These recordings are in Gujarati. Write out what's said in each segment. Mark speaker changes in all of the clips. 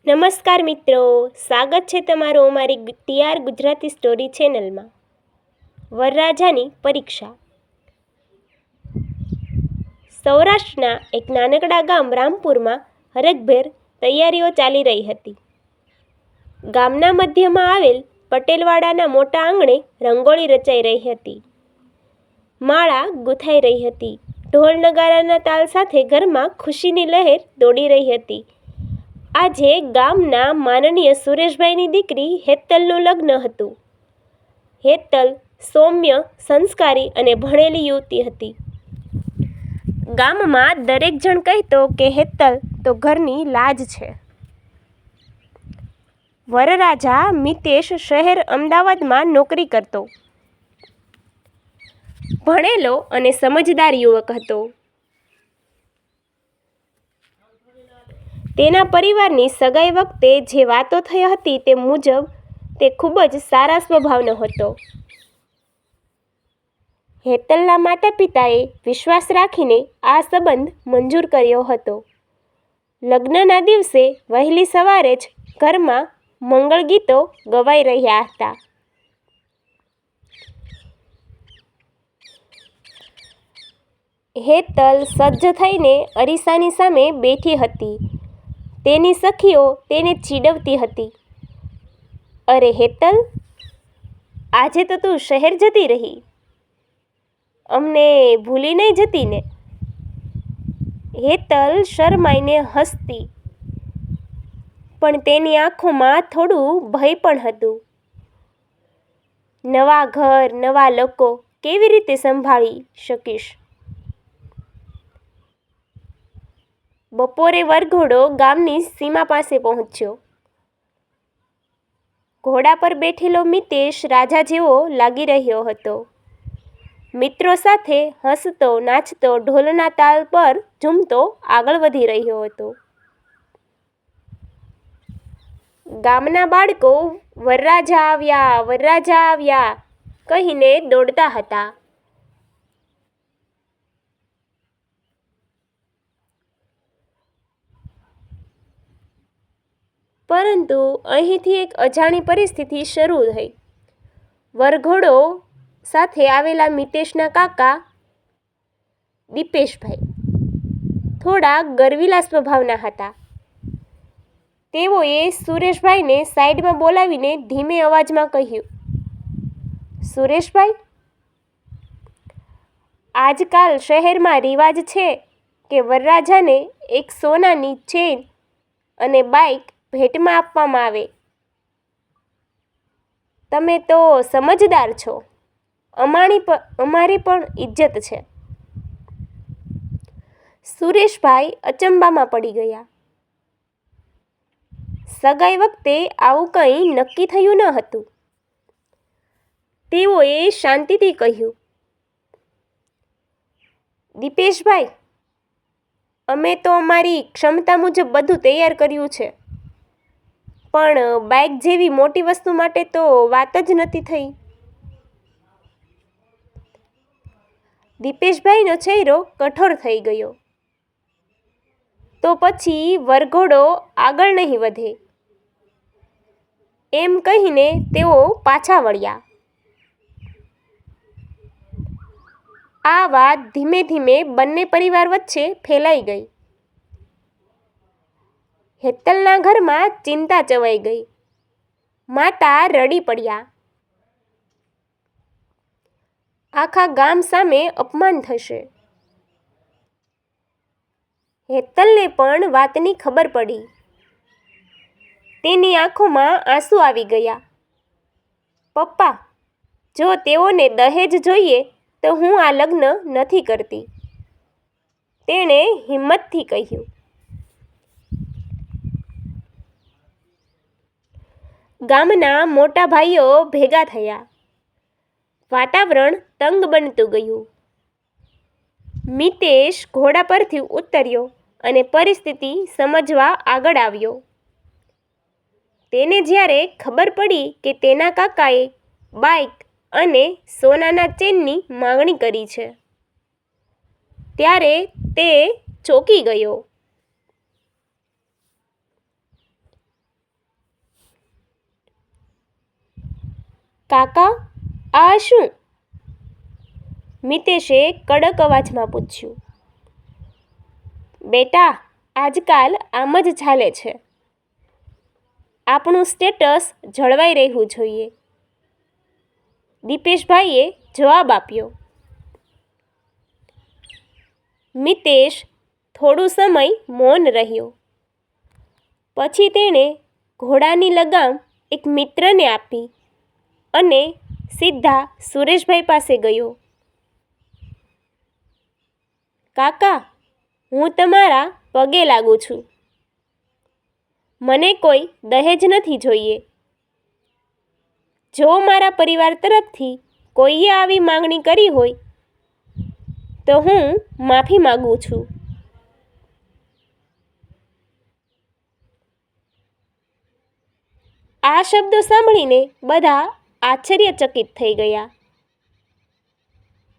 Speaker 1: નમસ્કાર મિત્રો, સ્વાગત છે તમારું અમારી ટીઆર ગુજરાતી સ્ટોરી ચેનલમાં. વરરાજાની પરીક્ષા. સૌરાષ્ટ્રના એક નાનકડા ગામ રામપુરમાં હરખભેર તૈયારીઓ ચાલી રહી હતી. ગામના મધ્યમાં આવેલ પટેલવાડાના મોટા આંગણે રંગોળી રચાઈ રહી હતી. માળા ગૂંથાઈ રહી હતી. ઢોલ નગારાના તાલ સાથે ઘરમાં ખુશીની લહેર દોડી રહી હતી. આજે ગામના માનનીય સુરેશભાઈની દીકરી હેતલનું લગ્ન હતું. હેતલ સૌમ્ય, સંસ્કારી અને ભણેલી યુવતી હતી. ગામમાં દરેક જણ કહેતો કે હેતલ તો ઘરની લાજ છે. વરરાજા મિતેશ શહેર અમદાવાદમાં નોકરી કરતો. ભણેલો અને સમજદાર યુવક હતો. તેના પરિવારની સગાઈ વખતે જે વાતો થઈ હતી તે મુજબ તે ખૂબ જ સારા સ્વભાવનો હતો. હેતલના માતા પિતાએ વિશ્વાસ રાખીને આ સંબંધ મંજૂર કર્યો હતો. લગ્નના દિવસે વહેલી સવારે જ ઘરમાં મંગળ ગીતો ગવાઈ રહ્યા હતા. હેતલ સજ્જ થઈને અરીસાની સામે બેઠી હતી. તેની સખીઓ તેને ચીડવતી હતી. અરે હેતલ, આજે તો તું શહેર જતી રહી, અમને ભૂલી નહીં જતી ને? હેતલ શરમાઈને હસતી, પણ તેની આંખોમાં થોડું ભય પણ હતું. નવા ઘર, નવા લોકો કેવી રીતે સંભાળી શકીશ? બપોરે વરઘોડો ગામની સીમા પાસે પહોંચ્યો. ઘોડા પર બેઠેલો મિતેશ રાજા જેવો લાગી રહ્યો હતો. મિત્રો સાથે હસતો નાચતો ઢોલના તાલ પર ઝૂમતો આગળ વધી રહ્યો હતો. ગામના બાળકો વરરાજા આવ્યા, વરરાજા આવ્યા કહીને દોડતા હતા. પરંતુ અહીંથી એક અજાણી પરિસ્થિતિ શરૂ થઈ. વરઘોડો સાથે આવેલા મિતેશના કાકા દીપેશભાઈ થોડા ગરવીલા સ્વભાવના હતા. તેઓએ સુરેશભાઈને સાઈડમાં બોલાવીને ધીમે અવાજમાં કહ્યું, સુરેશભાઈ, આજકાલ શહેરમાં રિવાજ છે કે વરરાજાને એક સોનાની ચેન અને બાઇક ભેટમાં આપવામાં આવે. તમે તો સમજદાર છો, અમારી પણ ઇજ્જત છે. સુરેશભાઈ અચંબામાં પડી ગયા. સગાઈ વખતે આવું કંઈ નક્કી થયું ન હતું. તેઓએ શાંતિથી કહ્યું, દીપેશભાઈ, અમે તો અમારી ક્ષમતા મુજબ બધું તૈયાર કર્યું છે, પણ બાઇક જેવી મોટી વસ્તુ માટે તો વાત જ નથી થઈ. દીપેશભાઈનો ચહેરો કઠોર થઈ ગયો. તો પછી વરઘોડો આગળ નહીં વધે, એમ કહીને તેઓ પાછા વળ્યા. આ વાત ધીમે ધીમે બંને પરિવાર વચ્ચે ફેલાઈ ગઈ. હેતલના ઘરમાં ચિંતા ચવાઈ ગઈ. માતા રડી પડ્યા. આખા ગામ સામે અપમાન થશે. હેતલને પણ વાતની ખબર પડી. તેની આંખોમાં આંસુ આવી ગયા. પપ્પા, જો તેઓને દહેજ જોઈએ તો હું આ લગ્ન નથી કરતી, તેણે હિંમતથી કહ્યું. ગામના મોટા ભાઈઓ ભેગા થયા. વાતાવરણ તંગ બનતું ગયું. મિતેશ ઘોડા પરથી ઉતર્યો અને પરિસ્થિતિ સમજવા આગળ આવ્યો. તેને જ્યારે ખબર પડી કે તેના કાકાએ બાઇક અને સોનાના ચેનની માંગણી કરી છે, ત્યારે તે ચોંકી ગયો. કાકા, આ શું? મિતેશે કડક અવાજમાં પૂછ્યું. બેટા, આજકાલ આમ જ ચાલે છે. આપણું સ્ટેટસ જળવાઈ રહેવું જોઈએ, દીપેશભાઈએ જવાબ આપ્યો. મિતેશ થોડું સમય મૌન રહ્યો. પછી તેણે ઘોડાની લગામ એક મિત્રને આપી અને સીધા સુરેશભાઈ પાસે ગયો. કાકા, હું તમારા પગે લાગુ છું. મને કોઈ દહેજ નથી જોઈએ. જો મારા પરિવાર તરફથી કોઈએ આવી માંગણી કરી હોય તો હું માફી માગું છું. આ શબ્દો સાંભળીને બધા આશ્ચર્યચકિત થઈ ગયા.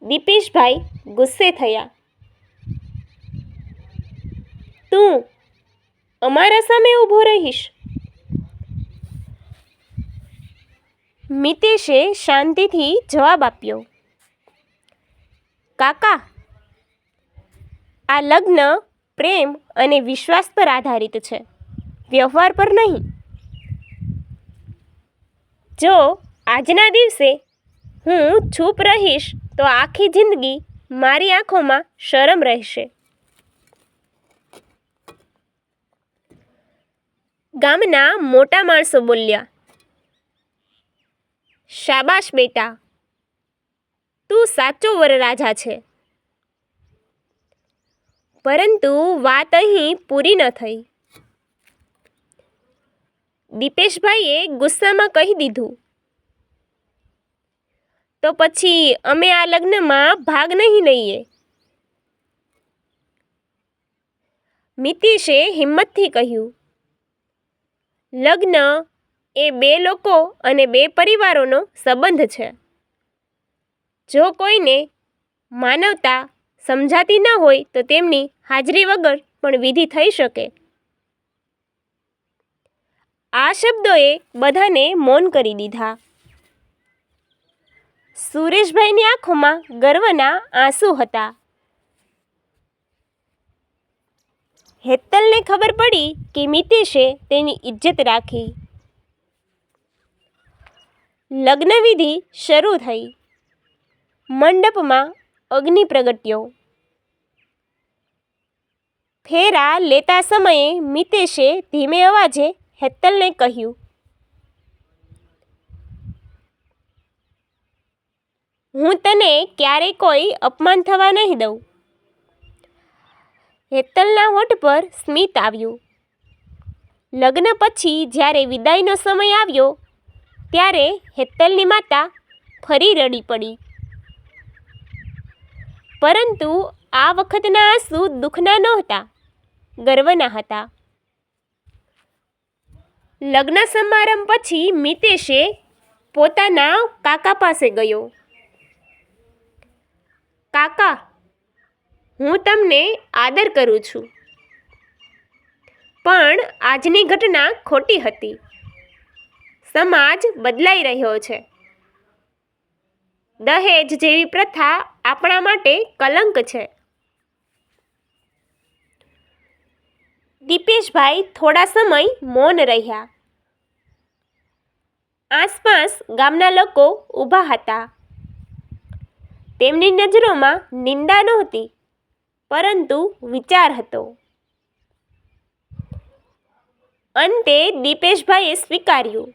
Speaker 1: દીપેશભાઈ ગુસ્સે થયા. તું અમારા સામે ઊભો રહીશ? મિતેશે શાંતિથી જવાબ આપ્યો. કાકા, આ લગ્ન પ્રેમ અને વિશ્વાસ પર આધારિત છે, વ્યવહાર પર નહીં. જો આજના દિવસે હું ચૂપ રહીશ તો આખી જિંદગી મારી આંખોમાં શરમ રહેશે. ગામના મોટા માણસો બોલ્યા. શાબાશ બેટા, તું સાચો વરરાજા છે. પરંતુ વાત અહીં પૂરી ન થઈ. દીપેશભાઈએ ગુસ્સામાં કહી દીધું, તો પછી અમે આ લગ્નમાં ભાગ નહીં લઈએ. મિતેશે હિંમતથી કહ્યું, લગ્ન એ બે લોકો અને બે પરિવારોનો સંબંધ છે. જો કોઈને માનવતા સમજાતી ન હોય તો તેમની હાજરી વગર પણ વિધિ થઈ શકે. આ શબ્દોએ બધાને મૌન કરી દીધા. સુરેશભાઈની આંખોમાં ગર્વના આંસુ હતા. હેતલને ખબર પડી કે મિતેશે તેની ઇજ્જત રાખી. લગ્નવિધિ શરૂ થઈ. મંડપમાં અગ્નિ પ્રગટ્યો. ફેરા લેતા સમયે મિતેશે ધીમે અવાજે હેતલને કહ્યું, હું તને ક્યારેય કોઈ અપમાન થવા નહીં દઉં. હેતલના હોઠ પર સ્મિત આવ્યું. લગ્ન પછી જ્યારે વિદાયનો સમય આવ્યો ત્યારે હેતલની માતા ફરી રડી પડી. પરંતુ આ વખતના આંસુ દુઃખના નહોતા, ગર્વના હતા. લગ્ન સમારંભ પછી મિતેશે પોતાના કાકા પાસે ગયો. કાકા, હું તમને આદર કરું છું, પણ આજની ઘટના ખોટી હતી. સમાજ બદલાઈ રહ્યો છે. દહેજ જેવી પ્રથા આપણા માટે કલંક છે. દીપેશભાઈ થોડા સમય મૌન રહ્યા. આસપાસ ગામના લોકો ઊભા હતા. તેમની નજરોમાં નિંદા નહોતી, પરંતુ વિચાર હતો. અંતે દીપેશભાઈએ સ્વીકાર્યું,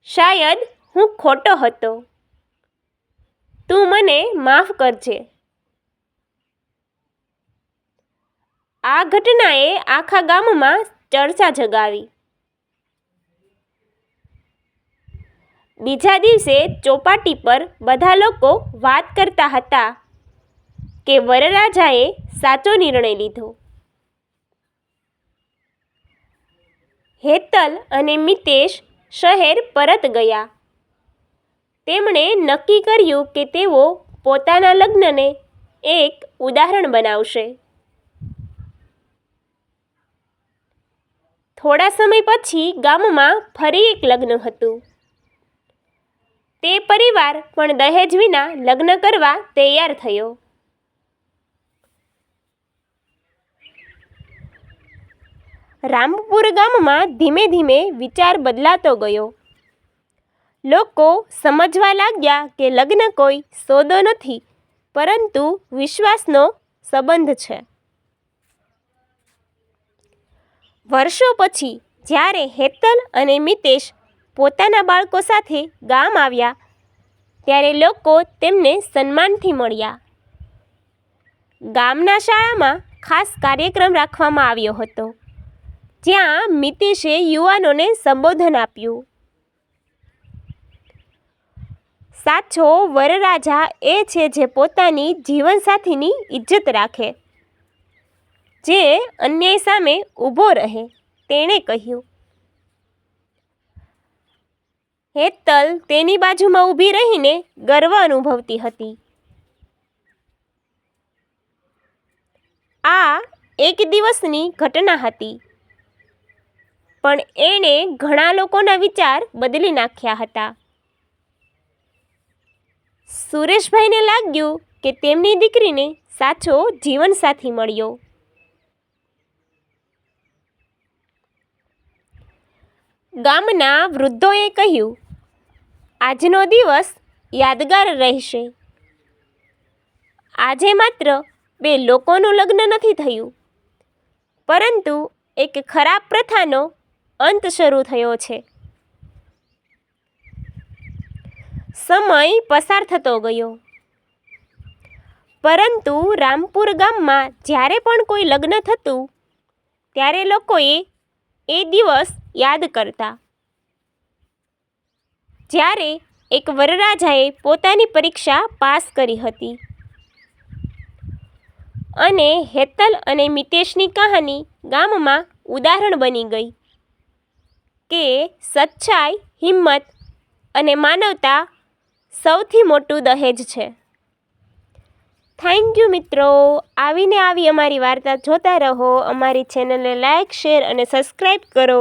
Speaker 1: શાયદ હું ખોટો હતો. તું મને માફ કરજે. આ ઘટનાએ આખા ગામમાં ચર્ચા જગાવી. બીજા દિવસે ચોપાટી પર બધા લોકો વાત કરતા હતા કે વરરાજાએ સાચો નિર્ણય લીધો. હેતલ અને મિતેશ શહેર પરત ગયા. તેમણે નક્કી કર્યું કે તેઓ પોતાના લગ્નને એક ઉદાહરણ બનાવશે. થોડા સમય પછી ગામમાં ફરી એક લગ્ન હતું. તે પરિવાર પણ દહેજ વિના લગ્ન કરવા તૈયાર થયો. રામપુર ગામમાં ધીમે ધીમે વિચાર બદલાતો ગયો. લોકો સમજવા લાગ્યા કે લગ્ન કોઈ સોદો નથી, પરંતુ વિશ્વાસનો સંબંધ છે. વર્ષો પછી જ્યારે હેતલ અને મિતેશ પોતાના બાળકો સાથે ગામ આવ્યા, ત્યારે લોકો તેમને સન્માનથી મળ્યા. ગામના શાળામાં ખાસ કાર્યક્રમ રાખવામાં આવ્યો હતો, જ્યાં મિતેશે યુવાનોને સંબોધન આપ્યું. સાચો વરરાજા એ છે જે પોતાની જીવનસાથીની ઇજ્જત રાખે, જે અન્યાય સામે ઊભો રહે, તેણે કહ્યું. હેતલ તેની બાજુમાં ઊભી રહીને ગર્વ અનુભવતી હતી. આ એક દિવસની ઘટના હતી, પણ એણે ઘણા લોકોના વિચાર બદલી નાખ્યા હતા. સુરેશભાઈને લાગ્યું કે તેમની દીકરીને સાચો જીવનસાથી મળ્યો. ગામના વૃદ્ધોએ કહ્યું, આજનો દિવસ યાદગાર રહેશે. આજે માત્ર બે લોકોનું લગ્ન નથી થયું, પરંતુ એક ખરાબ પ્રથાનો અંત શરૂ થયો છે. સમય પસાર થતો ગયો, પરંતુ રામપુર ગામમાં જ્યારે પણ કોઈ લગ્ન થતું, ત્યારે લોકોએ એ દિવસ યાદ કરતા, જ્યારે એક વરરાજાએ પોતાની પરીક્ષા પાસ કરી હતી. અને હેતલ અને મિતેશની કહાની ગામમાં ઉદાહરણ બની ગઈ કે સચ્ચાઈ, હિંમત અને માનવતા સૌથી મોટું દહેજ છે. થેન્ક યુ મિત્રો. આવી અમારી વાર્તા જોતા રહો. અમારી ચેનલને લાઈક, શેર અને સબસ્ક્રાઈબ કરો.